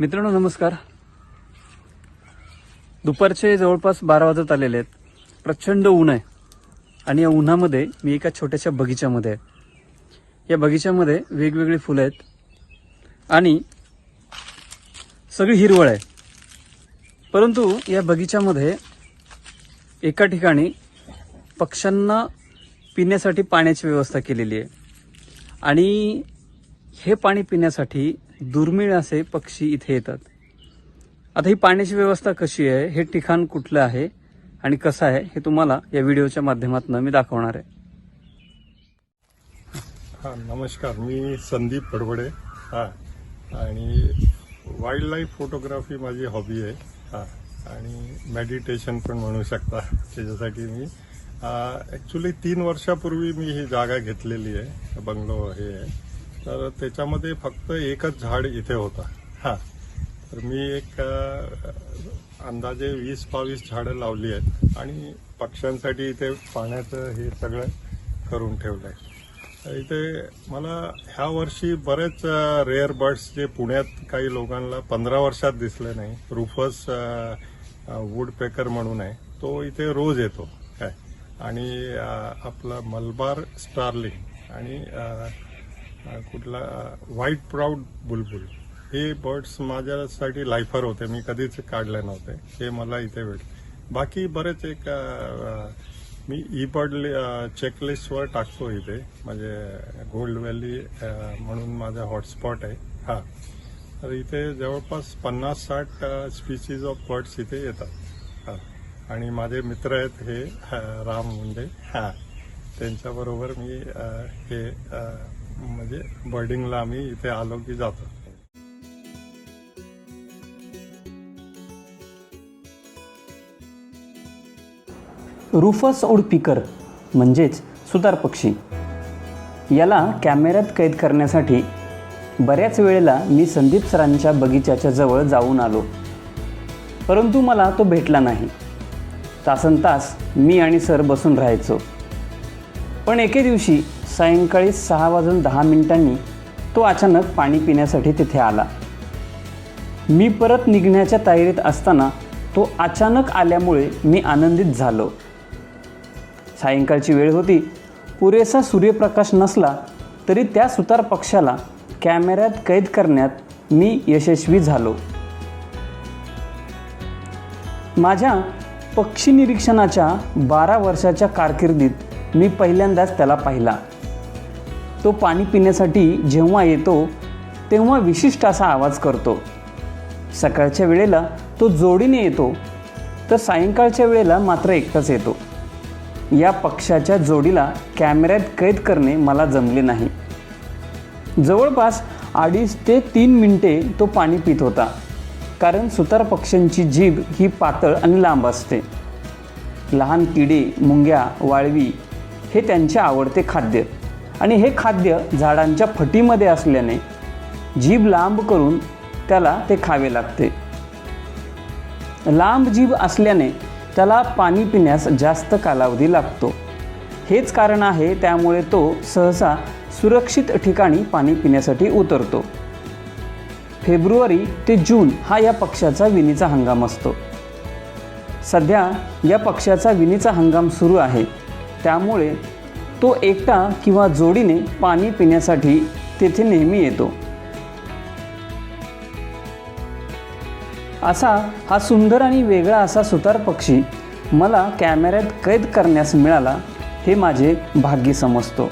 मित्रांनो नमस्कार. दुपारचे जवळपास 12 वाजत आलेले आहेत. प्रचंड ऊन आहे आणि या उन्हामध्ये मी एका छोट्याशा बगीच्यामध्ये आहे. या बगीच्यामध्ये वेगवेगळी फुलं आहेत आणि सगळी हिरवळ आहे. परंतु या बगीच्यामध्ये एका ठिकाणी पक्ष्यांना पिण्यासाठी पाण्याची व्यवस्था केलेली आहे आणि हे पाणी पिण्यासाठी दुर्मिळ असे पक्षी इथे येतात. आता ही पाण्याची व्यवस्था कशी आहे, हे ठिकाण कुठलं आहे आणि कसं आहे हे तुम्हाला या व्हिडिओच्या माध्यमातून मी दाखवणार आहे. नमस्कार, मी संदीप पडवडे. आणि वाईल्ड लाईफ फोटोग्राफी माझी हॉबी आहे आणि मेडिटेशन पण म्हणू शकता. त्याच्यासाठी मी ॲक्च्युली 3 वर्षापूर्वी मी ही जागा घेतलेली आहे, बंगलो हे आहे. तर त्याच्यामध्ये फक्त एकच झाड इथे होता. तर मी एक अंदाजे 20-22 झाडं लावली आहेत आणि पक्ष्यांसाठी इथे पाण्याचं हे सगळं करून ठेवलं आहे. इथे मला ह्या वर्षी बरेच रेअर बर्ड्स जे पुण्यात काही लोकांना 15 वर्षात दिसले नाही, रुफस वुडपेकर म्हणून आहे, तो इथे रोज येतो काय. आणि आपला मलबार स्टार्लिंग आणि कुठला व्हाईट प्राऊड बुलबुल, हे बर्ड्स माझ्यासाठी लायफर होते, मी कधीच काढले नव्हते, हे मला इथे भेटले. बाकी बरेच एक मी ई बर्ड चेकलिस्टवर टाकतो इथे, म्हणजे गोल्ड व्हॅली म्हणून माझा हॉटस्पॉट आहे. तर इथे जवळपास 50-60 स्पीसीज ऑफ बर्ड्स इथे येतात. आणि माझे मित्र आहेत हे राम मुंडे, त्यांच्याबरोबर मी हे म्हणजे बर्डिंगला आम्ही इथे आलो की जातो. रुफस वुडपेकर म्हणजेच सुतार पक्षी, याला कॅमेऱ्यात कैद करण्यासाठी बऱ्याच वेळेला मी संदीप सरांच्या बगीच्याच्या जवळ जाऊन आलो, परंतु मला तो भेटला नाही. तासनतास मी आणि सर बसून राहायचो. पण एके दिवशी सायंकाळी 6:10 तो अचानक पाणी पिण्यासाठी तिथे आला. मी परत निघण्याच्या तयारीत असताना तो अचानक आल्यामुळे मी आनंदित झालो. सायंकाळची वेळ होती, पुरेसा सूर्यप्रकाश नसला तरी त्या सुतार पक्ष्याला कॅमेऱ्यात कैद करण्यात मी यशस्वी झालो. माझ्या पक्षी निरीक्षणाच्या 12 वर्षाच्या कारकिर्दीत मी पहिल्यांदाच त्याला पाहिला. तो पाणी पिण्यासाठी जेव्हा येतो तेव्हा विशिष्ट असा आवाज करतो. सकाळच्या वेळेला तो जोडीने येतो, तर सायंकाळच्या वेळेला मात्र एकटाच येतो. या पक्ष्याच्या जोडीला कॅमेऱ्यात कैद करणे मला जमले नाही. जवळपास 2.5 ते 3 मिनिटे तो पाणी पित होता, कारण सुतार पक्ष्यांची जीभ ही पातळ आणि लांब असते. लहान किडे, मुंग्या, वाळवी हे त्यांचे आवडते खाद्य आणि हे खाद्य झाडांच्या फटीमध्ये असल्याने जीभ लांब करून त्याला ते खावे लागते. लांब जीभ असल्याने त्याला पाणी पिण्यास जास्त कालावधी लागतो. हेच कारण आहे त्यामुळे तो सहसा सुरक्षित ठिकाणी पाणी पिण्यासाठी उतरतो. फेब्रुवारी ते जून हा या पक्ष्याचा विणीचा हंगाम असतो. सध्या या पक्ष्याचा विणीचा हंगाम सुरू आहे, त्यामुळे तो एकटा किंवा जोडीने पाणी पिण्यासाठी तेथे नेहमी येतो. असा हा सुंदर आणि वेगळा असा सुतार पक्षी मला कॅमेऱ्यात कैद करण्यास मिळाला, हे माझे भाग्य समजतो.